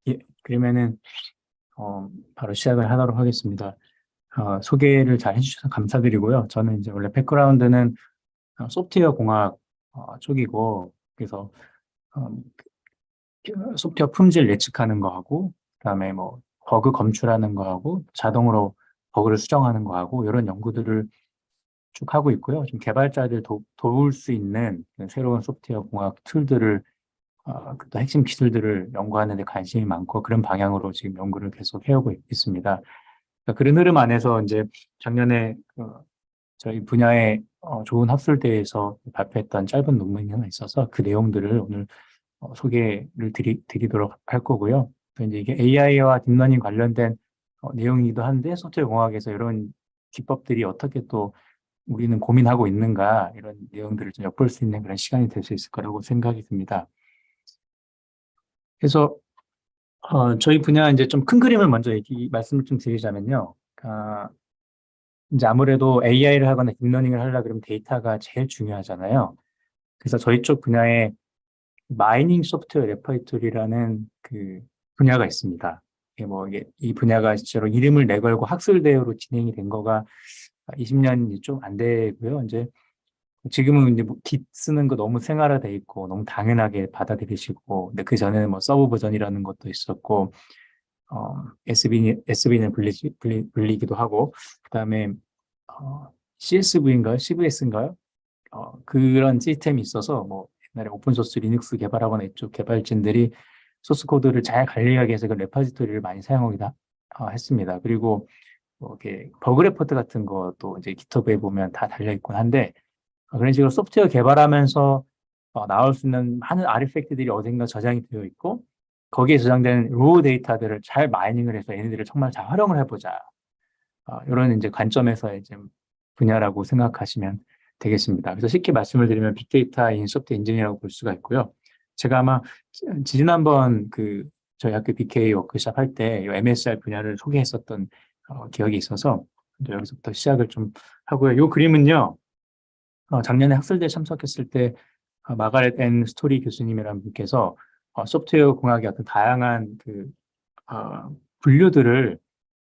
예, 그러면은 바로 시작을 하도록 하겠습니다. 소개를 잘 해주셔서 감사드리고요. 저는 이제 원래 백그라운드는 소프트웨어 공학 쪽이고, 그래서 어, 소프트웨어 품질 예측하는 거 하고, 그다음에 뭐 버그 검출하는 거 하고, 자동으로 버그를 수정하는 거 하고, 이런 연구들을 쭉 하고 있고요. 좀 개발자들 도울 수 있는 새로운 소프트웨어 공학 툴들을 또 핵심 기술들을 연구하는 데 관심이 많고 그런 방향으로 지금 연구를 계속 해오고 있습니다. 그러니까 그런 흐름 안에서 이제 작년에 저희 분야의 좋은 학술대에서 발표했던 짧은 논문이 하나 있어서 그 내용들을 오늘 소개를 드리도록 할 거고요. 또 이제 이게 AI와 딥러닝 관련된 내용이기도 한데 소프트웨어 공학에서 이런 기법들이 어떻게 또 우리는 고민하고 있는가 이런 내용들을 좀 엿볼 수 있는 그런 시간이 될 수 있을 거라고 생각이 듭니다. 그래서 저희 분야 이제 좀 큰 그림을 먼저 말씀을 좀 드리자면요. 이제 아무래도 AI를 하거나 딥러닝을 하려 그러면 데이터가 제일 중요하잖아요. 그래서 저희 쪽 분야에 마이닝 소프트웨어 레퍼토리라는 그 분야가 있습니다. 이게 이 분야가 실제로 이름을 내걸고 학술 대회로 진행이 된 거가 20년이 좀 안 되고요. 이제 지금은 이제 뭐 Git 쓰는 거 너무 생활화돼 있고 너무 당연하게 받아들이시고, 근데 그 전에는 뭐 서브 버전이라는 것도 있었고, SV는 불리기도 하고, 그다음에 CSV인가요? CVS인가요? 그런 시스템이 있어서 뭐 옛날에 오픈소스 리눅스 개발하거나 이쪽 개발진들이 소스 코드를 잘 관리하기 위해서 그 레퍼지토리를 많이 사용하기도 했습니다. 그리고 뭐 이렇게 버그 레포트 같은 것도 이제 깃허브에 보면 다 달려 있곤 한데, 그런 식으로 소프트웨어 개발하면서 나올 수 있는 많은 아티팩트들이 어딘가 저장이 되어 있고, 거기에 저장된 로우 데이터들을 잘 마이닝을 해서 얘네들을 정말 잘 활용을 해보자. 이런 이제 관점에서 이제 분야라고 생각하시면 되겠습니다. 그래서 쉽게 말씀을 드리면 빅데이터인 소프트웨어 인지니어라고 볼 수가 있고요. 제가 아마 지난번 저희 학교 BK 워크숍 할 때 MSR 분야를 소개했었던 기억이 있어서 여기서부터 시작을 좀 하고요. 이 그림은요. 작년에 학술대에 참석했을 때 마가렛 앤 스토리 교수님이라는 분께서 소프트웨어 공학의 어떤 다양한 분류들을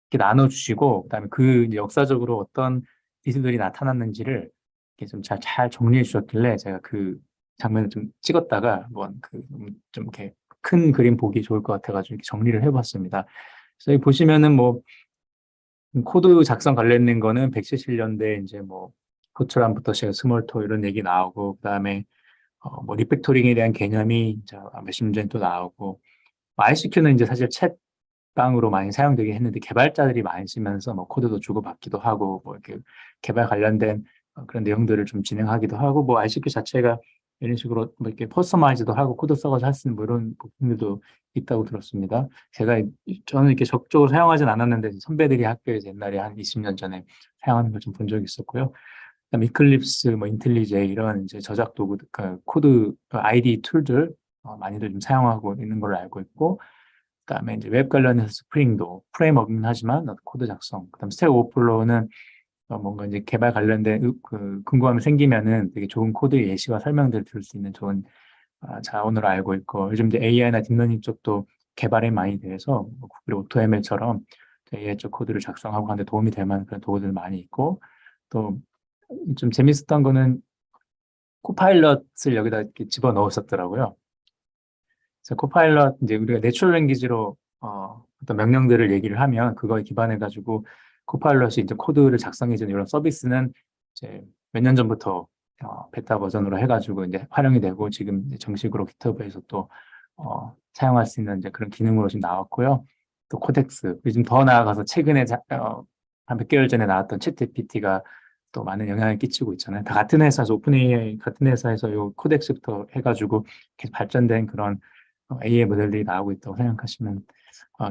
이렇게 나눠주시고, 그다음에 그 이제 역사적으로 어떤 기술들이 나타났는지를 이렇게 좀 잘 정리해 주셨길래 제가 그 장면을 좀 찍었다가 한번 좀 이렇게 큰 그림 보기 좋을 것 같아가지고 이렇게 정리를 해봤습니다. 그래서 여기 보시면은 뭐 코드 작성 관련된 거는 170년대 이제 뭐 포트란부터 시작 스몰토 이런 얘기 나오고, 그다음에 뭐 리팩토링에 대한 개념이 이제 몇십 년 전에 또 나오고, MySQL은 이제 사실 책방으로 많이 사용되긴 했는데 개발자들이 많이 쓰면서 뭐 코드도 주고받기도 하고 뭐 이렇게 개발 관련된 그런 내용들을 좀 진행하기도 하고, 뭐 MySQL 자체가 이런 식으로 뭐 이렇게 퍼스터마이즈도 하고 코드 써가지고 할 수 있는 뭐 이런 부분들도 있다고 들었습니다. 저는 이렇게 적극적으로 사용하진 않았는데 선배들이 학교에서 옛날에 한 20년 전에 사용하는 걸 좀 본 적이 있었고요. 그다음에 이클립스, 뭐 인텔리제 이런 이제 저작 도구, 코드 ID 툴들 많이들 좀 사용하고 있는 걸로 알고 있고, 그다음에 이제 웹 관련해서 스프링도 프레임워크는 하지만 코드 작성, 그다음 스택 오버플로우는 뭔가 이제 개발 관련된 궁금함이 생기면은 되게 좋은 코드 예시와 설명들을 들을 수 있는 좋은 자원으로 알고 있고, 요즘 이제 AI나 딥러닝 쪽도 개발에 많이 돼서 뭐 구글 오토ML처럼 AI 쪽 코드를 작성하고 하는데 도움이 될 만한 그런 도구들 많이 있고, 또 좀 재밌었던 거는 코파일럿을 여기다 이렇게 집어 넣으셨더라고요. 그래서 코파일럿 이제 우리가 내추럴 랭귀지로 어떤 명령들을 얘기를 하면 그거에 기반해 가지고 코파일럿이 이제 코드를 작성해 주는 이런 서비스는 이제 몇 년 전부터 베타 버전으로 해가지고 이제 활용이 되고, 지금 이제 정식으로 GitHub에서 또 사용할 수 있는 이제 그런 기능으로 지금 나왔고요. 또 코덱스, 요즘 더 나아가서 최근에 한 몇 개월 전에 나왔던 챗GPT가 또 많은 영향을 끼치고 있잖아요. 다 같은 회사에서 오픈AI 같은 회사에서 요 코덱스부터 해가지고 계속 발전된 그런 AI 모델들이 나오고 있다고 생각하시면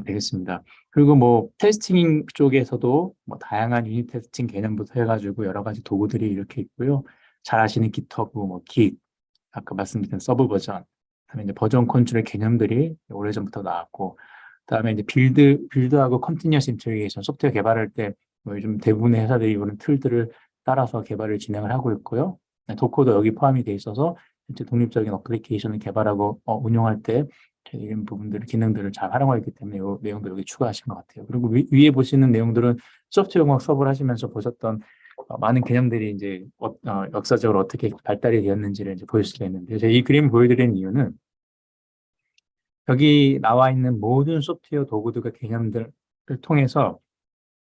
되겠습니다. 그리고 뭐 테스팅 쪽에서도 뭐 다양한 유닛 테스팅 개념부터 해가지고 여러 가지 도구들이 이렇게 있고요. 잘 아시는 GitHub, 뭐 Git, 아까 말씀드린 서브 버전, 그다음에 이제 버전 컨트롤 개념들이 오래전부터 나왔고, 그다음에 이제 빌드하고 컨티뉴어스 인테그레이션 소프트웨어 개발할 때 뭐 요즘 대부분의 회사들이 이런 툴들을 따라서 개발을 진행을 하고 있고요. 도커도 여기 포함이 돼 있어서 이제 독립적인 어플리케이션을 개발하고 운용할 때 이런 부분들, 기능들을 잘 활용하고 있기 때문에 이 내용도 여기 추가하신 것 같아요. 그리고 위에 보시는 내용들은 소프트웨어공학 수업을 하시면서 보셨던 많은 개념들이 이제 역사적으로 어떻게 발달이 되었는지를 이제 보실 수가 있는데, 제가 이 그림을 보여드리는 이유는 여기 나와 있는 모든 소프트웨어 도구들과 개념들을 통해서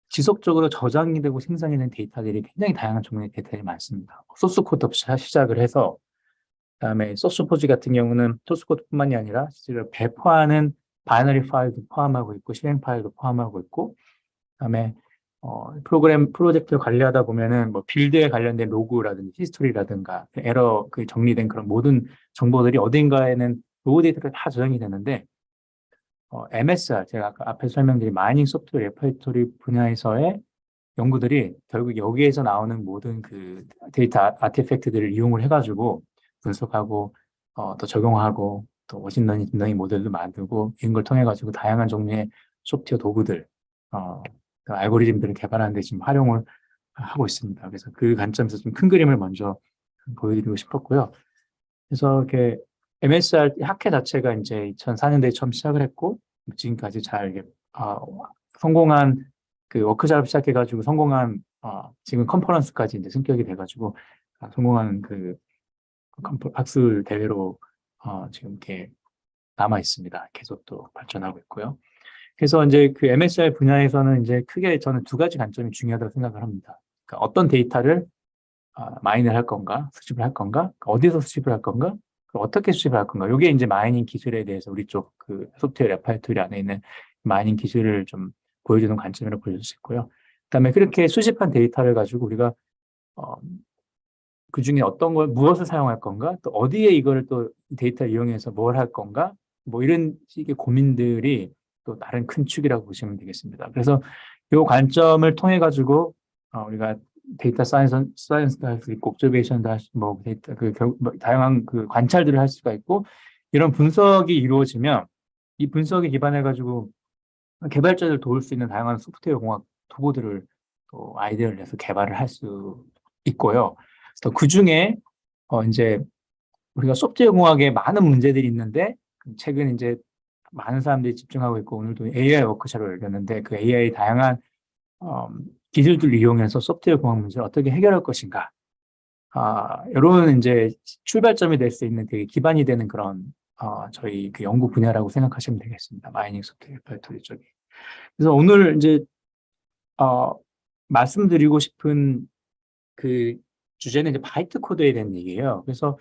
지속적으로 저장이 되고 생성이 되는 데이터들이 굉장히 다양한 종류의 데이터들이 많습니다. 소스 코드부터 시작을 해서 그다음에 소스 포지 같은 경우는 소스 코드뿐만이 아니라 실제로 배포하는 바이너리 파일도 포함하고 있고 실행 파일도 포함하고 있고, 그다음에 프로그램 프로젝트를 관리하다 보면은 뭐 빌드에 관련된 로그라든지 히스토리라든가 에러 그 정리된 그런 모든 정보들이 어딘가에는 로그 데이터가 다 저장이 되는데, MSR 제가 아까 앞에 설명드린 마이닝 소프트웨어 레퍼토리 분야에서의 연구들이 결국 여기에서 나오는 모든 그 데이터 아티팩트들을 이용을 해가지고 분석하고 또 적용하고 또 머신러닝, 딥러닝 모델도 만들고 이런 걸 통해 가지고 다양한 종류의 소프트웨어 도구들, 그 알고리즘들을 개발하는 데 지금 활용을 하고 있습니다. 그래서 그 관점에서 좀 큰 그림을 먼저 보여드리고 싶었고요. 그래서 이렇게 MSR 학회 자체가 이제 2004년도에 처음 시작을 했고 지금까지 잘 이게 성공한 그 워크샵을 시작해가지고 성공한 지금 컨퍼런스까지 이제 승격이 돼가지고 성공한 그 학술 대회로 지금 이렇게 남아 있습니다. 계속 또 발전하고 있고요. 그래서 이제 그 MSR 분야에서는 이제 크게 저는 두 가지 관점이 중요하다고 생각을 합니다. 그러니까 어떤 데이터를 마인을 할 건가, 수집을 할 건가, 어디서 수집을 할 건가, 어떻게 수집을 할 건가. 이게 이제 마이닝 기술에 대해서 우리 쪽 그 소프트웨어 레파토리 안에 있는 마이닝 기술을 좀 보여주는 관점으로 보여줄 수 있고요. 그다음에 그렇게 수집한 데이터를 가지고 우리가 어, 그 중에 어떤 걸 무엇을 사용할 건가, 또 어디에 이거를 또 데이터를 이용해서 뭘 할 건가, 뭐 이런 식의 고민들이 또 다른 큰 축이라고 보시면 되겠습니다. 그래서 이 관점을 통해 가지고 우리가 데이터 사이언스도 할 수 있고, 옵저베이션도 할 수, 뭐 데이터 뭐 다양한 그 관찰들을 할 수가 있고, 이런 분석이 이루어지면 이 분석에 기반해 가지고 개발자들 도울 수 있는 다양한 소프트웨어 공학 도구들을 또 아이디어를 내서 개발을 할 수 있고요. 그 중에 이제 우리가 소프트웨어 공학에 많은 문제들이 있는데 최근 이제 많은 사람들이 집중하고 있고, 오늘도 AI 워크숍을 열렸는데 그 AI 다양한 기술들을 이용해서 소프트웨어 공학 문제를 어떻게 해결할 것인가. 이런 이제 출발점이 될 수 있는 되게 기반이 되는 그런 저희 그 연구 분야라고 생각하시면 되겠습니다. 마이닝 소프트웨어 레퍼토리 쪽이. 그래서 오늘 이제 어, 말씀드리고 싶은 그 주제는 이제 바이트 코드에 대한 얘기예요. 그래서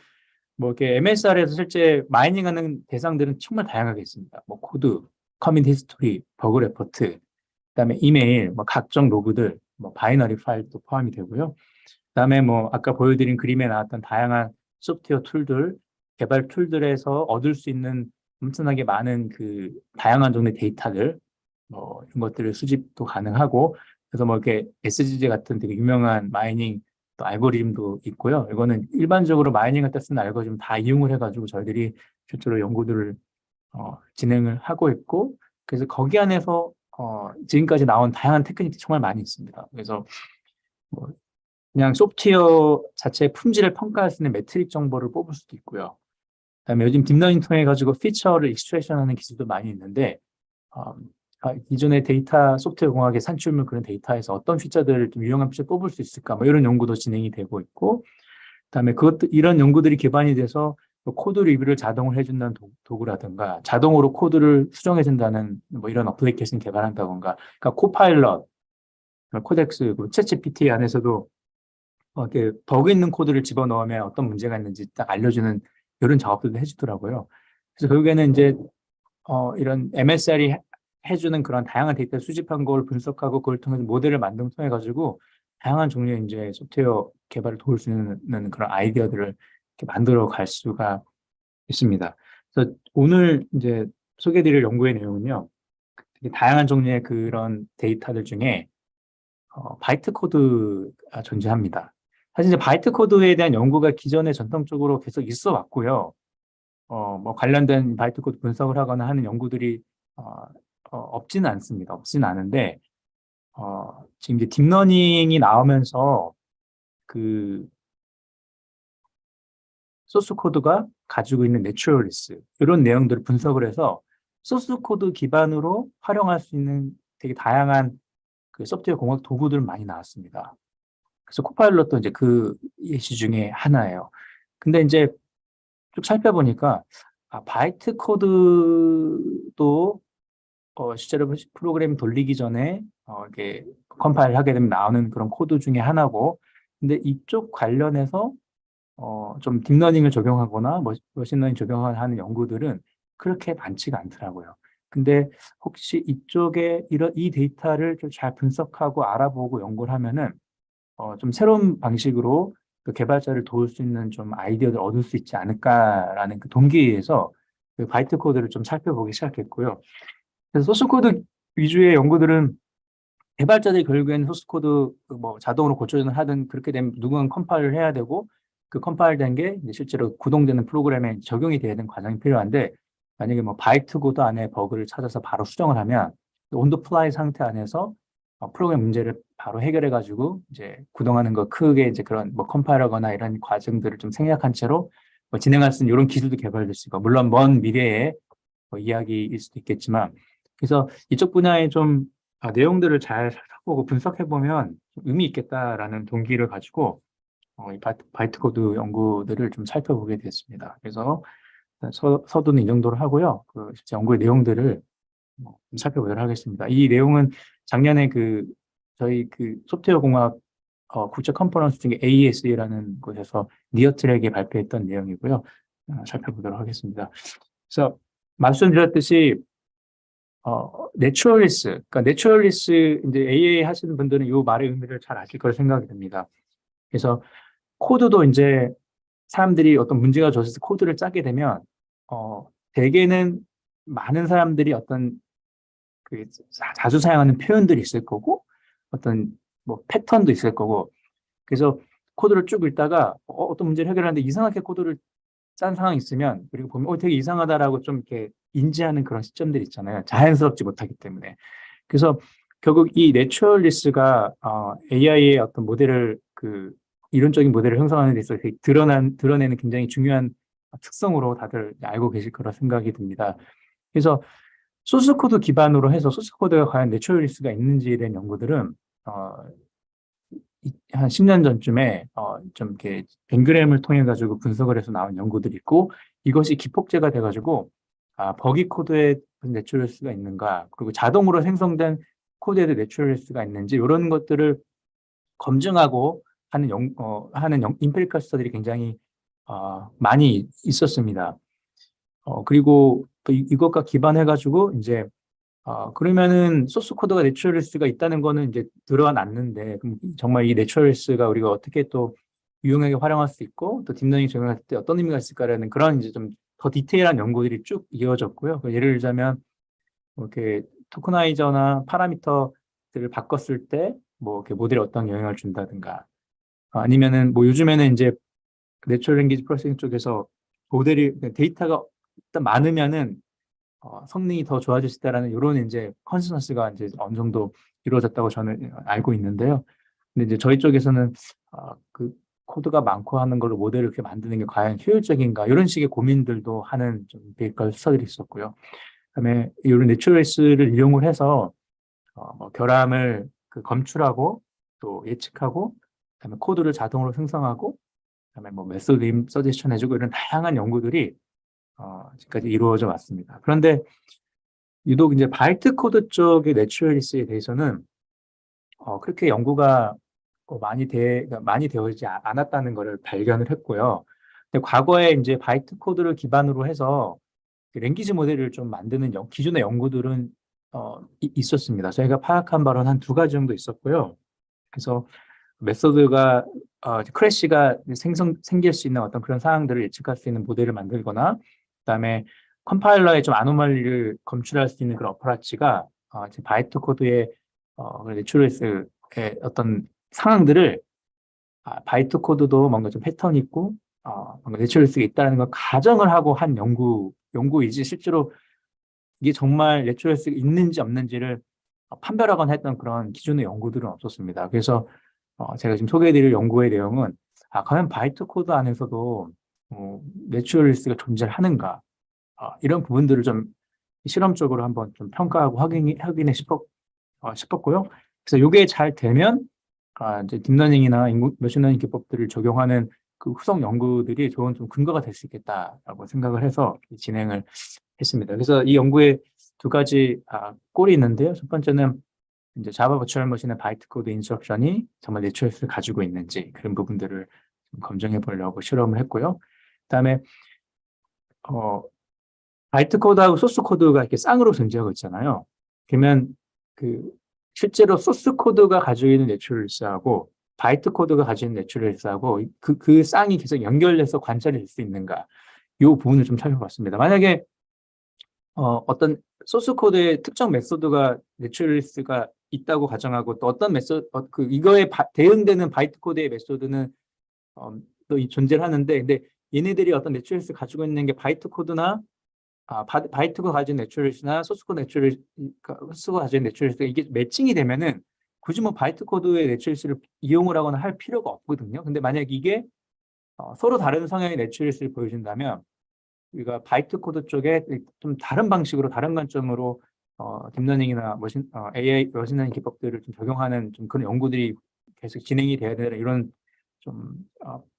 뭐 이렇게 MSR에서 실제 마이닝하는 대상들은 정말 다양하게 있습니다. 뭐 코드, 커밋 히스토리, 버그 레포트, 그다음에 이메일, 뭐 각종 로그들, 뭐 바이너리 파일도 포함이 되고요. 그다음에 뭐 아까 보여드린 그림에 나왔던 다양한 소프트웨어 툴들, 개발 툴들에서 얻을 수 있는 엄청나게 많은 그 다양한 종류의 데이터들, 뭐 이런 것들을 수집도 가능하고, 그래서 뭐 이렇게 SGG 같은 되게 유명한 마이닝 또 알고리즘도 있고요. 이거는 일반적으로 마이닝 때 쓰는 알고리즘 다 이용을 해가지고 저희들이 실제로 연구들을 진행을 하고 있고, 그래서 거기 안에서 지금까지 나온 다양한 테크닉이 정말 많이 있습니다. 그래서 뭐 그냥 소프트웨어 자체의 품질을 평가할 수 있는 매트릭 정보를 뽑을 수도 있고요. 그다음에 요즘 딥러닝 통해 가지고 피처를 익스트랙션하는 기술도 많이 있는데, 어, 기존의 데이터 소프트웨어 공학의 산출물 그런 데이터에서 어떤 피처들을 좀 유용한 피처 뽑을 수 있을까, 뭐 이런 연구도 진행이 되고 있고, 그다음에 그것도 이런 연구들이 기반이 돼서 코드 리뷰를 자동으로 해준다는 도구라든가 자동으로 코드를 수정해준다는 뭐 이런 어플리케이션 개발한다던가, 그러니까 코파일럿, 코덱스, 챗GPT 안에서도 이렇게 버그 있는 코드를 집어넣으면 어떤 문제가 있는지 딱 알려주는 이런 작업들도 해주더라고요. 그래서 결국에는 이제 이런 MSR이 해주는 그런 다양한 데이터 수집한 걸 분석하고 그걸 통해서 모델을 만들어 통해 가지고 다양한 종류의 이제 소프트웨어 개발을 도울 수 있는 그런 아이디어들을 이렇게 만들어 갈 수가 있습니다. 그래서 오늘 이제 소개드릴 연구의 내용은요, 되게 다양한 종류의 그런 데이터들 중에 바이트 코드가 존재합니다. 사실 이제 바이트 코드에 대한 연구가 기존에 전통적으로 계속 있어 왔고요. 뭐 관련된 바이트 코드 분석을 하거나 하는 연구들이 없지는 않습니다. 없지는 않은데, 지금 이제 딥러닝이 나오면서 그 소스 코드가 가지고 있는 내추럴리스 이런 내용들을 분석을 해서 소스 코드 기반으로 활용할 수 있는 되게 다양한 그 소프트웨어 공학 도구들 많이 나왔습니다. 그래서 코파일럿도 이제 그 예시 중에 하나예요. 근데 이제 쭉 살펴보니까 바이트 코드도 실제로 프로그램 돌리기 전에 이렇게 컴파일 하게 되면 나오는 그런 코드 중에 하나고, 근데 이쪽 관련해서 좀 딥러닝을 적용하거나 머신러닝 적용하는 연구들은 그렇게 많지가 않더라고요. 근데 혹시 이쪽에 이 데이터를 좀 잘 분석하고 알아보고 연구를 하면은 좀 새로운 방식으로 그 개발자를 도울 수 있는 좀 아이디어를 얻을 수 있지 않을까라는 그 동기에서 그 바이트 코드를 좀 살펴보기 시작했고요. 그래서 소스 코드 위주의 연구들은 개발자들이 결국에는 소스 코드 뭐 자동으로 고쳐주든 하든 그렇게 되면 누군가 컴파일을 해야 되고, 그 컴파일된 게 이제 실제로 구동되는 프로그램에 적용이 돼야 되는 과정이 필요한데, 만약에 뭐 바이트 코드 안에 버그를 찾아서 바로 수정을 하면 온더 플라이 상태 안에서 프로그램 문제를 바로 해결해 가지고 이제 구동하는 거 크게 이제 그런 뭐 컴파일하거나 이런 과정들을 좀 생략한 채로 뭐 진행할 수 있는 이런 기술도 개발될 수 있고, 물론 먼 미래의 뭐 이야기일 수도 있겠지만, 그래서 이쪽 분야에 좀 내용들을 잘 살펴보고 분석해보면 의미 있겠다라는 동기를 가지고 이 바이트 코드 연구들을 좀 살펴보게 됐습니다. 그래서 서두는 이 정도로 하고요. 그 실제 연구의 내용들을 좀 살펴보도록 하겠습니다. 이 내용은 작년에 저희 소프트웨어 공학 국제 컨퍼런스 중에 AES라는 곳에서 니어트랙에 발표했던 내용이고요. 살펴보도록 하겠습니다. 그래서 말씀드렸듯이 내추럴리스, 그러니까 내추럴리스 이제 AA 하시는 분들은 이 말의 의미를 잘 아실 거라 생각이 듭니다. 그래서 코드도 이제 사람들이 어떤 문제가 줬을 때 코드를 짜게 되면 대개는 많은 사람들이 어떤 자주 사용하는 표현들이 있을 거고, 어떤 뭐 패턴도 있을 거고, 그래서 코드를 쭉 읽다가 어떤 문제를 해결하는데 이상하게 코드를 짠 상황이 있으면, 그리고 보면 되게 이상하다라고 좀 이렇게 인지하는 그런 시점들이 있잖아요. 자연스럽지 못하기 때문에. 그래서 결국 이 내추럴리스가 AI의 어떤 모델을 이론적인 모델을 형성하는 데 있어서 드러내는 굉장히 중요한 특성으로 다들 알고 계실 거라 생각이 듭니다. 그래서 소스 코드 기반으로 해서 소스 코드가 과연 내추럴리스가 있는지에 대한 연구들은 한 10년 전쯤에 좀 이렇게 뱅그램을 통해 가지고 분석을 해서 나온 연구들이 있고, 이것이 기폭제가 돼 가지고 버기 코드에 내추럴리스가 있는가, 그리고 자동으로 생성된 코드에도 내추럴리스가 있는지 이런 것들을 검증하고 하는 임페리컬 스터디들이 굉장히 많이 있었습니다. 그리고 또 이것과 기반해 가지고 이제 그러면은 소스 코드가 내추럴리스가 있다는 거는 이제 드러났는데, 그럼 정말 이 내추럴리스가 우리가 어떻게 또 유용하게 활용할 수 있고 또 딥러닝 적용할 때 어떤 의미가 있을까라는 그런 이제 좀 더 디테일한 연구들이 쭉 이어졌고요. 예를 들자면 이렇게 토커나이저나 파라미터들을 바꿨을 때 뭐 이렇게 모델에 어떤 영향을 준다든가, 아니면은 뭐 요즘에는 이제 내추럴 랭귀지 프로세싱 쪽에서 모델이 데이터가 일단 많으면은 성능이 더 좋아질 수 있다라는 이런 이제 컨센서스가 이제 어느 정도 이루어졌다고 저는 알고 있는데요. 근데 이제 저희 쪽에서는 그 코드가 많고 하는 걸로 모델을 이렇게 만드는 게 과연 효율적인가, 이런 식의 고민들도 하는 좀 베이컬 수사들이 있었고요. 그다음에 이런 내추럴리스를 이용을 해서 뭐 결함을 검출하고 또 예측하고, 그다음에 코드를 자동으로 생성하고, 그다음에 뭐 메소드 서제션 해주고, 이런 다양한 연구들이 지금까지 이루어져 왔습니다. 그런데 유독 이제 바이트 코드 쪽의 내추럴리스에 대해서는 그렇게 연구가 그러니까 많이 되어지지 않았다는 것을 발견을 했고요. 근데 과거에 이제 바이트 코드를 기반으로 해서 랭귀지 모델을 좀 만드는 기존의 연구들은 있었습니다. 저희가 파악한 바로는 한 두 가지 정도 있었고요. 그래서 메소드가 크래시가 생길 수 있는 어떤 그런 상황들을 예측할 수 있는 모델을 만들거나, 그다음에 컴파일러의 좀 아노말리를 검출할 수 있는 그런 어프로치가 바이트 코드의 내추럴리스의 어떤 상황들을 바이트 코드도 뭔가 좀 패턴이 있고 뭔가 내추럴리스가 있다는 걸 가정을 하고 한 연구이지, 실제로 이게 정말 내추럴리스가 있는지 없는지를 판별하거나 했던 그런 기존의 연구들은 없었습니다. 그래서 제가 지금 소개해드릴 연구의 내용은 과연 바이트 코드 안에서도 내추럴리스트가 존재하는가 이런 부분들을 좀 실험적으로 한번 좀 평가하고 확인해 싶었고요. 그래서 이게 잘 되면 이제 딥러닝이나 머신러닝 기법들을 적용하는 그 후속 연구들이 좋은 좀 근거가 될 수 있겠다라고 생각을 해서 진행을 했습니다. 그래서 이 연구에 두 가지 꼴이 있는데요. 첫 번째는 이제 자바 버추얼 머신의 바이트 코드 인스트럭션이 정말 내추럴스를 가지고 있는지 그런 부분들을 좀 검증해 보려고 실험을 했고요. 그다음에 바이트 코드하고 소스 코드가 이렇게 쌍으로 존재하고 있잖아요. 그러면 그 실제로 소스 코드가 가지고 있는 내추럴스하고 바이트 코드가 가지고 있는 내추럴스하고 그 쌍이 계속 연결돼서 관찰이 될 수 있는가 이 부분을 좀 살펴봤습니다. 만약에 어떤 소스 코드의 특정 메소드가 내추럴리스트가 있다고 가정하고 또 어떤 이거에 대응되는 바이트 코드의 메소드는 또 존재를 하는데 근데 얘네들이 어떤 내추럴리스트를 가지고 있는 게 바이트 코드나 바이트가 가진 내추럴리스트나 소스가 가진 내추럴리스트가 이게 매칭이 되면은 굳이 뭐 바이트 코드의 내추럴리스트를 이용을 하거나 할 필요가 없거든요. 근데 만약 이게 서로 다른 성향의 내추럴리스트를 보여준다면 우리가 바이트 코드 쪽에 좀 다른 방식으로 다른 관점으로 딥러닝이나 AI 머신러닝 기법들을 좀 적용하는 좀 그런 연구들이 계속 진행이 돼야 되는 이런 좀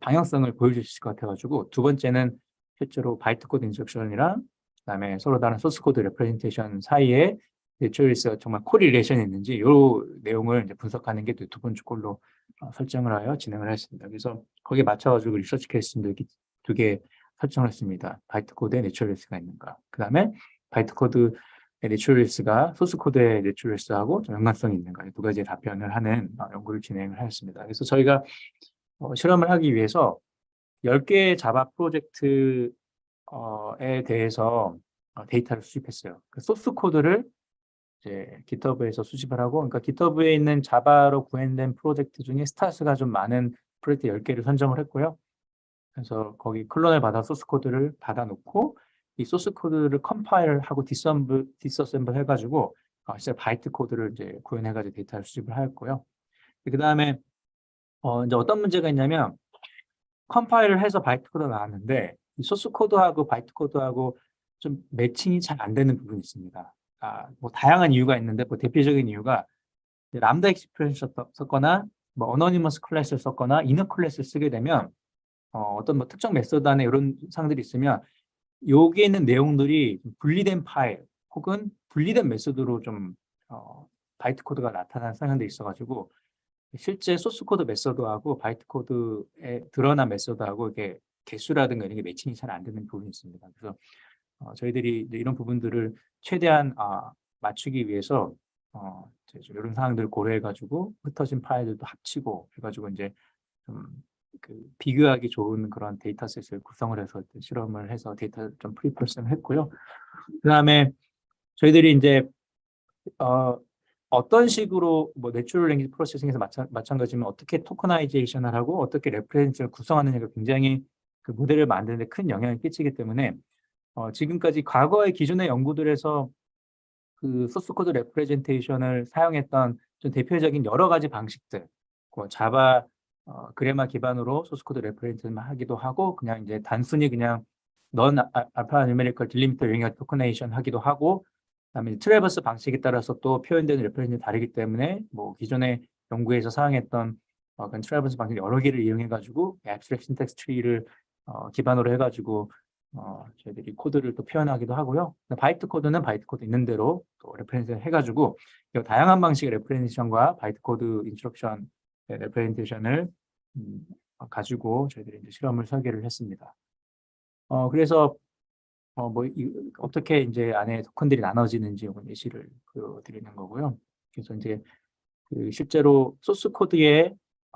방향성을 보여줄 수 있을 것 같아가지고 두 번째는 실제로 바이트 코드 인스트럭션이랑 그다음에 서로 다른 소스 코드 레프레젠테이션 사이에 내추럴리스트가 정말 코리레이션이 있는지 이 내용을 이제 분석하는 게 두 번째 꼴로 설정을 하여 진행을 했습니다. 그래서 거기에 맞춰가지고 리서치 케이스도 두 개 설정을 했습니다. 바이트 코드에 내추럴리스트가 있는가. 그 다음에 바이트 코드의 내추럴리스트가 소스 코드의 내추럴리스트하고 좀 연관성이 있는가. 두 가지의 답변을 하는 연구를 진행을 하였습니다. 그래서 저희가 실험을 하기 위해서 10개의 자바 프로젝트에 대해서 데이터를 수집했어요. 그 소스 코드를 이제 GitHub에서 수집을 하고, 그러니까 GitHub에 있는 자바로 구현된 프로젝트 중에 스타스가 좀 많은 프로젝트 10개를 선정을 했고요. 그래서 거기 클론을 받아 소스 코드를 받아놓고 이 소스 코드를 컴파일하고 디서셈블 해가지고 실제 바이트 코드를 이제 구현해가지고 데이터를 수집을 하였고요. 그 다음에 이제 어떤 문제가 있냐면 컴파일을 해서 바이트 코드가 나왔는데 이 소스 코드하고 바이트 코드하고 좀 매칭이 잘 안 되는 부분이 있습니다. 뭐 다양한 이유가 있는데 뭐 대표적인 이유가 람다 익스프레션 썼거나 뭐 어노니머스 클래스를 썼거나 이너 클래스를 쓰게 되면 어떤 뭐 특정 메소드 안에 이런 사항들이 있으면 여기에 있는 내용들이 분리된 파일 혹은 분리된 메소드로 좀 바이트 코드가 나타나는 상황들이 있어가지고 실제 소스 코드 메소드하고 바이트 코드에 드러난 메소드하고 이게 개수라든가 이런 게 매칭이 잘 안 되는 부분이 있습니다. 그래서 저희들이 이런 부분들을 최대한 맞추기 위해서 이런 상황들을 고려해가지고 흩어진 파일들도 합치고 해가지고 이제 좀 그 비교하기 좋은 그런 데이터셋을 구성을 해서 실험을 해서 데이터 좀 프리프로세싱을 했고요. 그다음에 저희들이 이제 어떤 식으로 뭐 내추럴 랭귀지 프로세싱에서 마찬가지면 어떻게 토커나이제이션을 하고 어떻게 레퍼런스를 구성하느냐가 굉장히 그 모델을 만드는 데 큰 영향을 끼치기 때문에 지금까지 과거의 기존의 연구들에서 그 소스 코드 레프레젠테이션을 사용했던 좀 대표적인 여러 가지 방식들, 그 자바 그래마 기반으로 소스 코드 레프레젠테이션 하기도 하고 그냥 이제 단순히 그냥 넌 알파 뉴메리컬 딜리미터 링어 토커네이션 하기도 하고 그다음에 트래버스 방식에 따라서 또 표현되는 레퍼런스이 다르기 때문에 뭐 기존의 연구에서 사용했던 그런 트래버스 방식 여러 개를 이용해 가지고 앱스트랙트 신텍스 트리를 기반으로 해가지고 저희들이 코드를 또 표현하기도 하고요. 바이트 코드는 바이트 코드 있는 대로 또 레프레젠테이션 해가지고 다양한 방식의 레프레젠테이션과 바이트 코드 인스트럭션 레프레젠테이션을 가지고 저희들이 이제 실험을 설계를 했습니다. 그래서 어떻게 이제 안에 토큰들이 나눠지는지 예시를 보여드리는 거고요. 그래서 이제 그 실제로 소스 코드의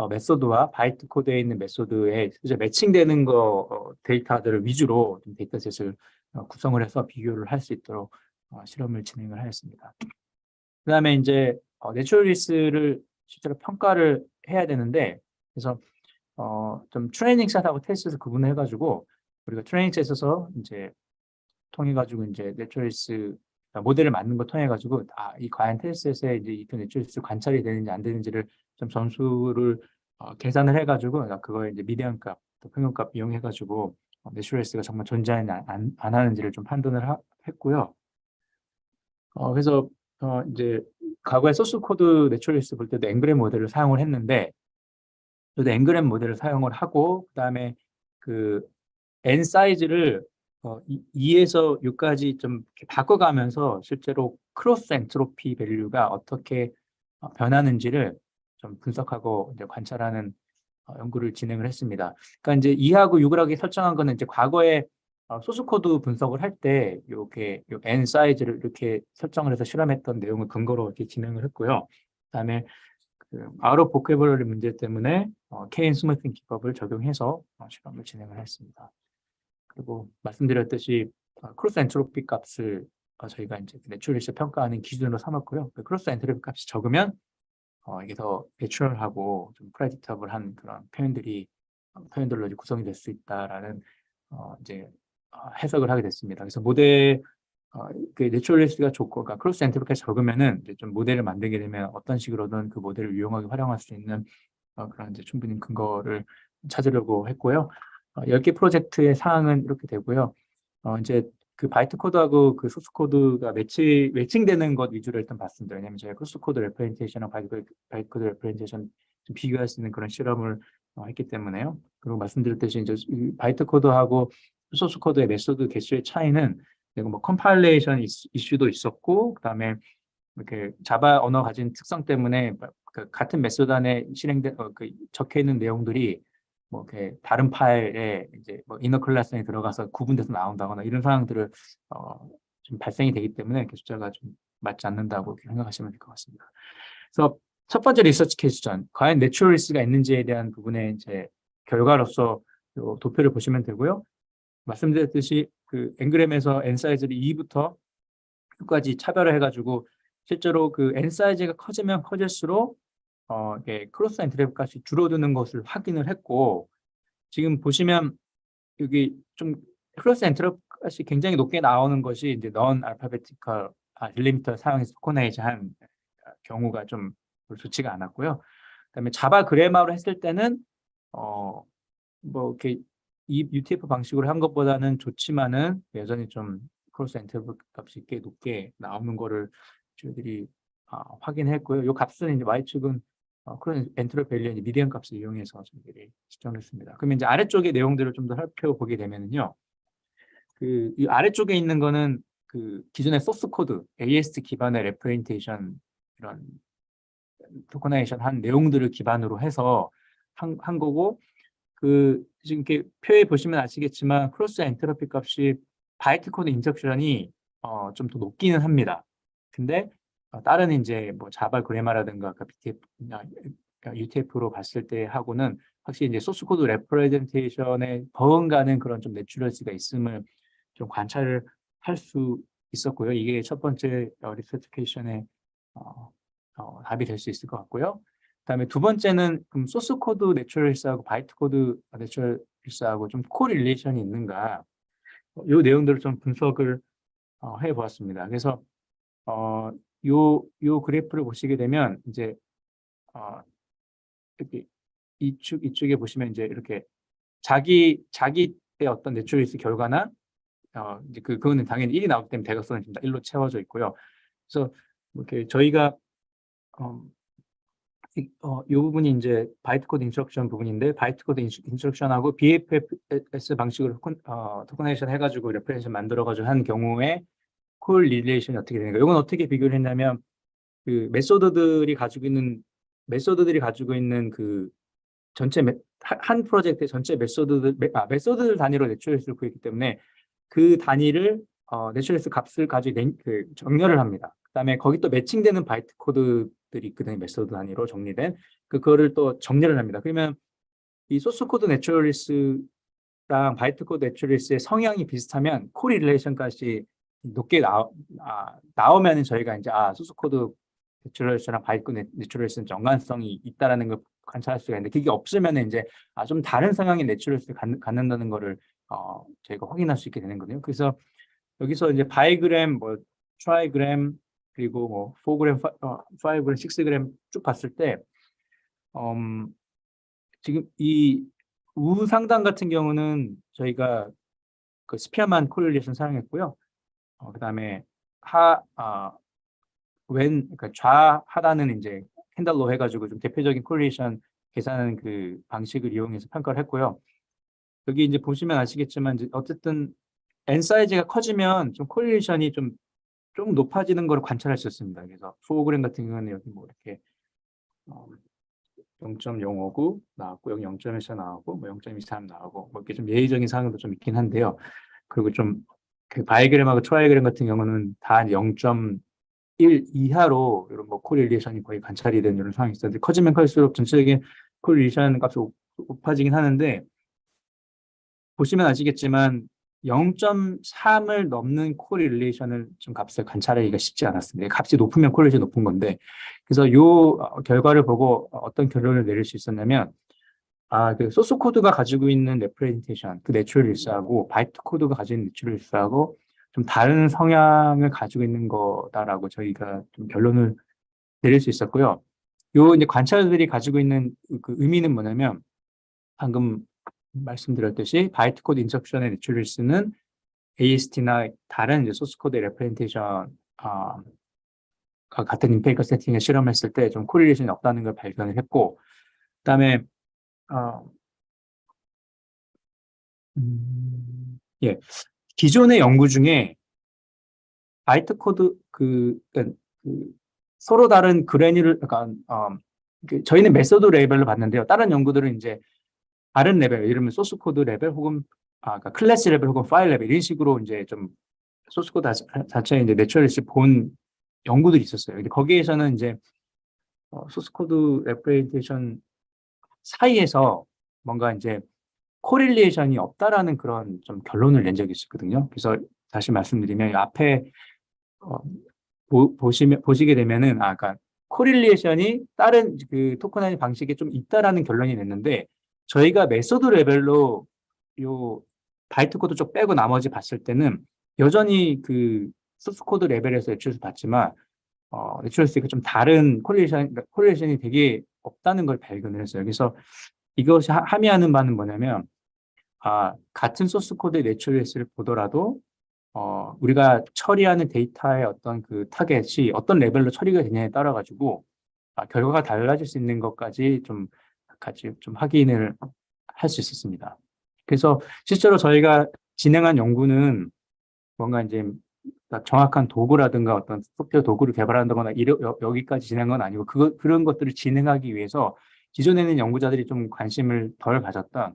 메소드와 바이트 코드에 있는 메소드에 실제 매칭되는 데이터들을 위주로 데이터셋을 구성을 해서 비교를 할 수 있도록 실험을 진행을 하였습니다. 그 다음에 이제 내추럴리스트를 실제로 평가를 해야 되는데 그래서 좀 트레이닝 셋하고 테스트에서 구분을 해가지고 우리가 트레이닝 셋에서 이제 통해 가지고 이제 내추럴리스트 모델을 만든 거 통해 가지고 이 과연 테스트에 이제 이 내추럴리스트 관찰이 되는지 안 되는지를 좀 점수를 계산을 해 가지고 그거에 이제 미디안 값, 또 평균값 이용해 가지고 내추럴리스가 정말 존재하는지 안 하는지를 좀 판단을 했고요. 그래서 이제 과거에 소스 코드 내추럴리스트 볼 때도 앵그램 모델을 사용을 했는데, 저도 앵그램 모델을 사용을 하고 그다음에 그 n 사이즈를 2에서 6까지 좀 이렇게 바꿔가면서 실제로 크로스 엔트로피 밸류가 어떻게 변하는지를 좀 분석하고 이제 관찰하는 연구를 진행을 했습니다. 그러니까 이제 2하고 6을 하게 설정한 거는 이제 과거에 소스 코드 분석을 할 때 이렇게 n 사이즈를 이렇게 설정을 해서 실험했던 내용을 근거로 이렇게 진행을 했고요. 그다음에 그 아웃 오브 보캐블러리 문제 때문에 Kn 스무싱 기법을 적용해서 실험을 진행을 했습니다. 그리고 말씀드렸듯이 크로스 엔트로피 값을 저희가 이제 내추럴리스트 평가하는 기준으로 삼았고요. 그 크로스 엔트로피 값이 적으면 이게 더 내추럴하고 좀 프레디터블한 그런 표현들로 이제 구성이 될 수 있다라는 이제 해석을 하게 됐습니다. 그래서 모델 그 내추럴리스트가 좋고, 그러니까 크로스 엔트로피가 적으면은 이제 좀 모델을 만들게 되면 어떤 식으로든 그 모델을 유용하게 활용할 수 있는 그런 이제 충분히 근거를 찾으려고 했고요. 10개 프로젝트의 사항은 이렇게 되고요. 이제 그 바이트 코드하고 그 소스 코드가 매칭되는 것 위주로 일단 봤습니다. 왜냐하면 저희가 소스 코드 레프레젠테이션하고 바이트 코드 레프레젠테이션 좀 비교할 수 있는 그런 실험을 했기 때문에요. 그리고 말씀드렸듯이 이제 바이트 코드하고 소스 코드의 메소드 개수의 차이는 뭐 컴파일레이션 이슈도 있었고, 그다음에 이렇게 자바 언어 가진 특성 때문에 그 같은 메소드 안에 실행된 그 적혀 있는 내용들이 뭐 이렇게 다른 파일에 이제 뭐 이너 클래스에 들어가서 구분돼서 나온다거나 이런 상황들을 좀 발생이 되기 때문에 그 숫자가 좀 맞지 않는다고 생각하시면 될 것 같습니다. 그래서 첫 번째 리서치 퀘스천, 과연 내추럴리스가 있는지에 대한 부분의 이제 결과로서 요 도표를 보시면 되고요. 말씀드렸듯이 그 앵그램에서 n 사이즈를 2부터 6까지 차별을 해가지고 실제로 그 n 사이즈가 커지면 커질수록 이게 크로스 엔트랩 값이 줄어드는 것을 확인을 했고, 지금 보시면 여기 좀 크로스 엔트랩 값이 굉장히 높게 나오는 것이 이제 넌 알파베티컬 딜리미터 사용해서 토커나이즈한 경우가 좀 좋지가 않았고요. 그다음에 자바 그래마로 했을 때는 뭐 이렇게 이 UTF 방식으로 한 것보다는 좋지만은 여전히 좀 크로스 엔트랩 값이 꽤 높게 나오는 거를 저희들이 확인했고요. 이 값은 이제 y축은 크로스 엔트랩 밸류의 미디언 값을 이용해서 저희들이 측정했습니다. 그러면 이제 아래쪽의 내용들을 좀 더 살펴보게 되면은요, 그 이 아래쪽에 있는 거는 그 기존의 소스 코드 AST 기반의 레프레젠테이션 이런 토커나이제이션 한 내용들을 기반으로 해서 한 거고, 그 지금 이렇게 표에 보시면 아시겠지만 크로스 엔트로피 값이 바이트 코드 인젝션이 좀 더 높기는 합니다. 근데 다른 이제 뭐 자바 그래마라든가 UTF로 봤을 때 하고는 확실히 이제 소스 코드 레프레젠테이션에 버금가는 그런 좀 내추럴스가 있음을 좀 관찰을 할 수 있었고요. 이게 첫 번째 리서티케이션의 답이 될 수 있을 것 같고요. 그다음에 두 번째는 그럼 소스 코드 내추럴리스하고 바이트 코드 내추럴리스하고 좀 코릴레이션이 있는가, 이 내용들을 좀 분석을 해보았습니다. 그래서 요 그래프를 보시게 되면 이제 이렇게 이쪽에 보시면 이제 이렇게 자기의 어떤 내추럴리스 결과나 이제 그거는 당연히 1이 나오기 때문에 대각선은 지금 다 1로 채워져 있고요. 그래서 이렇게 저희가 이 부분이 이제 바이트 코드 인스트럭션 부분인데, 바이트 코드 인스트럭션하고 BFS 방식으로 토커나이제이션 해가지고 레퍼런스 만들어가지고 한 경우에 콜 릴레이션이 어떻게 되는가? 이건 어떻게 비교를 했냐면, 그 메소드들이 가지고 있는 그 전체 한 프로젝트의 전체 메소드들 단위로 내추럴리스를 구했기 때문에 그 단위를 내추럴리스 값을 가지고 정렬을 합니다. 그다음에 거기 또 매칭되는 바이트 코드들이 있거든요. 메소드 단위로 정리된 그거를 또 정렬을 합니다. 그러면 이 소스 코드 내추럴리스랑 바이트 코드 내추럴리스의 성향이 비슷하면 코릴레이션까지 높게 나오면 저희가 이제 소스 코드 내추럴리스랑 바이트 코드 내추럴리스는 연관성이 있다라는 걸 관찰할 수가 있는데, 그게 없으면 이제 좀 다른 성향의 내추럴리스를 갖는다는 거를 저희가 확인할 수 있게 되는 거든요. 그래서 여기서 이제 바이그램, 뭐 트라이그램, 그리고 뭐 4g, 5g, 6g 쭉 봤을 때 지금 이 우상단 같은 경우는 저희가 그 스피어만 콜릴레이션 사용했고요. 그다음에 하, 아, 그러니까 좌하단은 이제 캔달로 해가지고 좀 대표적인 콜릴레이션 계산하는 그 방식을 이용해서 평가를 했고요. 여기 이제 보시면 아시겠지만 이제 어쨌든 n 사이즈가 커지면 좀 콜릴레이션이 좀 높아지는 걸 관찰할 수 있습니다. 그래서 프로그램 같은 경우는 여기 뭐 이렇게 0.059 나왔고 여기 0.14 나오고 뭐 0.23 나오고 뭐 이렇게 좀 예의적인 사항도 좀 있긴 한데요. 그리고 좀 그 바이그램하고 트라이그램 같은 경우는 다 0.1 이하로 이런 뭐 코릴레이션이 거의 관찰이 되는 이런 상황이 있었는데 커지면 클수록 전체적인 코릴레이션 값이 높아지긴 하는데 보시면 아시겠지만 0.3을 넘는 코릴레이션을 좀 값을 관찰하기가 쉽지 않았습니다. 값이 높으면 코릴레이션이 높은 건데 그래서 이 결과를 보고 어떤 결론을 내릴 수 있었냐면 그 소스 코드가 가지고 있는 레프레젠테이션, 그 내추럴 리스하고 바이트 코드가 가지고 있는 내추럴 리스하고 좀 다른 성향을 가지고 있는 거다라고 저희가 좀 결론을 내릴 수 있었고요. 요 이제 관찰들이 가지고 있는 그 의미는 뭐냐면 방금 말씀드렸듯이 바이트 코드 인석션의 내추럴 리스는 AST나 다른 이제 소스 코드 레프레젠테이션 같은 임페리컬 세팅을 실험했을 때 좀 코릴레이션이 없다는 걸 발견을 했고, 그다음에 예, 기존의 연구 중에 바이트 코드 그러니까 그 서로 다른 그래뉴를 약간 저희는 메소드 레벨로 봤는데요. 다른 연구들은 이제 다른 레벨, 예를 들면 소스 코드 레벨 혹은 그러니까 클래스 레벨 혹은 파일 레벨 이런 식으로 이제 좀 소스 코드 자체에 이제 내추럴리스 본 연구들이 있었어요. 근데 거기에서는 이제 소스 코드 레프레젠테이션 사이에서 뭔가 이제 코릴레이션이 없다라는 그런 좀 결론을 낸 적이 있었거든요. 그래서 다시 말씀드리면 앞에 보시게 되면은 그러니까 코릴레이션이 다른 그 토커나이징 방식에 좀 있다라는 결론이 냈는데 저희가 메소드 레벨로 요 바이트 코드 쪽 빼고 나머지 봤을 때는 여전히 그 소스 코드 레벨에서 내추럴스 봤지만 내추럴스가 좀 다른 코릴레이션이 되게 없다는 걸 발견을 했어요. 그래서 이것이 함의하는 바는 뭐냐면 같은 소스 코드의 내추럴스를 보더라도 우리가 처리하는 데이터의 어떤 그 타겟이 어떤 레벨로 처리가 되냐에 따라 가지고 결과가 달라질 수 있는 것까지 좀 같이 좀 확인을 할 수 있었습니다. 그래서 실제로 저희가 진행한 연구는 뭔가 이제 정확한 도구라든가 어떤 소프트웨어 도구를 개발한다거나 여기까지 진행한 건 아니고 그런 것들을 진행하기 위해서 기존에는 연구자들이 좀 관심을 덜 가졌던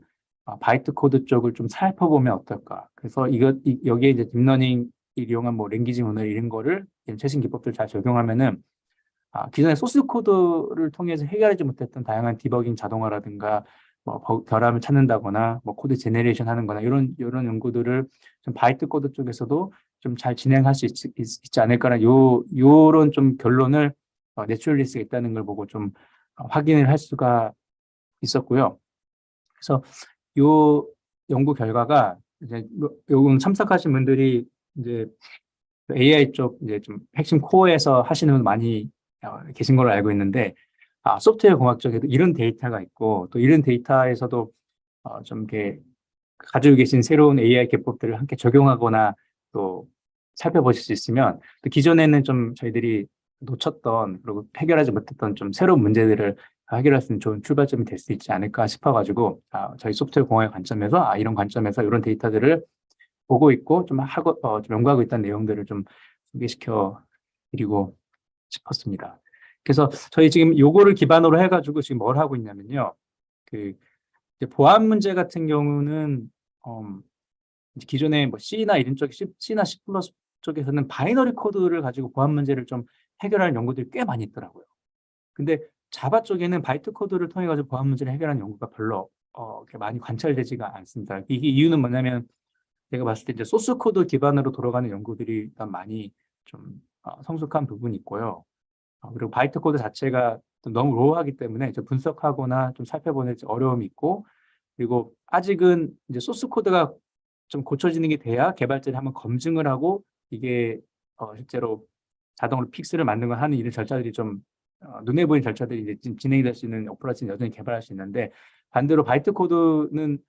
바이트 코드 쪽을 좀 살펴보면 어떨까. 그래서 여기에 이제 딥러닝 이용한 뭐 랭귀지 모델 이런 거를 최신 기법들 잘 적용하면은 기존의 소스 코드를 통해서 해결하지 못했던 다양한 디버깅 자동화라든가 뭐 결함을 찾는다거나 뭐 코드 제네레이션 하는 거나 이런 연구들을 좀 바이트 코드 쪽에서도 좀 잘 진행할 수 있지 않을까라는 요런 좀 결론을 내추럴리스가 있다는 걸 보고 좀 확인을 할 수가 있었고요. 그래서 요 연구 결과가 이제 요건 참석하신 분들이 이제 AI 쪽 이제 좀 핵심 코어에서 하시는 분 많이 계신 걸로 알고 있는데 소프트웨어 공학 쪽에도 이런 데이터가 있고 또 이런 데이터에서도 좀 이렇게 가지고 계신 새로운 AI 기법들을 함께 적용하거나 또 살펴보실 수 있으면 또 기존에는 좀 저희들이 놓쳤던 그리고 해결하지 못했던 좀 새로운 문제들을 해결할 수 있는 좋은 출발점이 될 수 있지 않을까 싶어가지고 저희 소프트웨어 공학의 관점에서 이런 관점에서 이런 데이터들을 보고 있고 좀 좀 연구하고 있다는 내용들을 좀 소개시켜 드리고 싶었습니다. 그래서 저희 지금 요거를 기반으로 해가지고 지금 뭘 하고 있냐면요. 그 이제 보안 문제 같은 경우는 이제 기존에 뭐 C나 이런 쪽 C나 C++ 쪽에서는 바이너리 코드를 가지고 보안 문제를 좀 해결하는 연구들이 꽤 많이 있더라고요. 근데 자바 쪽에는 바이트 코드를 통해 가지고 보안 문제를 해결하는 연구가 별로 이렇게 많이 관찰되지가 않습니다. 이게 이유는 뭐냐면 제가 봤을 때 이제 소스 코드 기반으로 돌아가는 연구들이 일단 많이 좀 성숙한 부분이 있고요. 그리고 바이트 코드 자체가 좀 너무 로우하기 때문에 좀 분석하거나 좀 살펴보는 어려움이 있고, 그리고 아직은 이제 소스 코드가 좀 고쳐지는 게 돼야 개발자들이 한번 검증을 하고 이게 실제로 자동으로 픽스를 만든 걸 하는 이런 절차들이 좀 눈에 보이는 절차들이 이제 진행이 될 수 있는 어플리케이션 여전히 개발할 수 있는데 반대로 바이트 코드는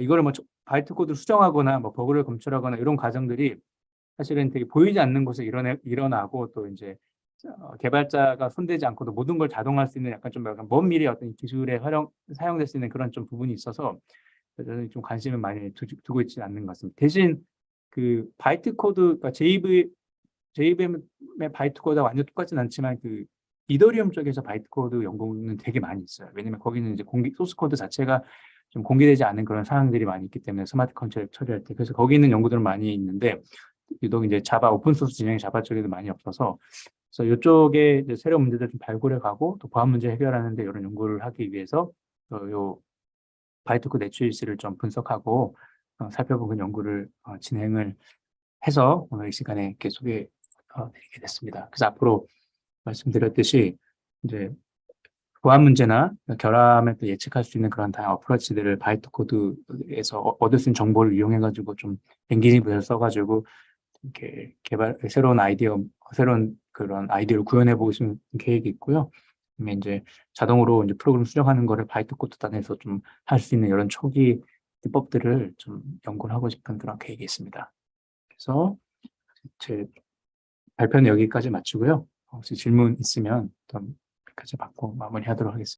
이거를 뭐 바이트 코드를 수정하거나 뭐 버그를 검출하거나 이런 과정들이 사실은 되게 보이지 않는 곳에 일어나고 또 이제 개발자가 손대지 않고도 모든 걸 자동화할 수 있는 약간 좀 약간 먼 미래 어떤 기술에 사용될 수 있는 그런 좀 부분이 있어서 저는 좀 관심을 많이 두고 있지 않는 것 같습니다. 대신 그 바이트 코드, 그러니까 JVM의 바이트 코드가 완전 똑같진 않지만 그 이더리움 쪽에서 바이트 코드 연구는 되게 많이 있어요. 왜냐면 거기는 이제 소스 코드 자체가 좀 공개되지 않은 그런 사항들이 많이 있기 때문에 스마트 컨트롤 처리할 때 그래서 거기 있는 연구들은 많이 있는데 유독 이제 자바 오픈 소스 진영이 자바 쪽에도 많이 없어서 그래서 이쪽에 이제 새로운 문제들 좀 발굴해 가고 또 보안 문제 해결하는데 이런 연구를 하기 위해서 요 바이트 코드 HAC를 좀 분석하고 살펴보는 연구를 진행을 해서 오늘 이 시간에 이렇게 소개드리게 됐습니다. 그래서 앞으로 말씀드렸듯이 이제 보안 문제나 결함을 또 예측할 수 있는 그런 다양한 어프로치들을 바이트 코드에서 얻을 수 있는 정보를 이용해 가지고 좀 엔기니어 모델을 써가지고 이렇게 새로운 그런 아이디어를 구현해 보고 싶은 계획이 있고요. 그다음에 이제 자동으로 이제 프로그램 수정하는 거를 바이트 코드 단에서 좀 할 수 있는 이런 초기 기법들을 좀 연구를 하고 싶은 그런 계획이 있습니다. 그래서 제 발표는 여기까지 마치고요. 혹시 질문 있으면 좀 여기까지 받고 마무리하도록 하겠습니다.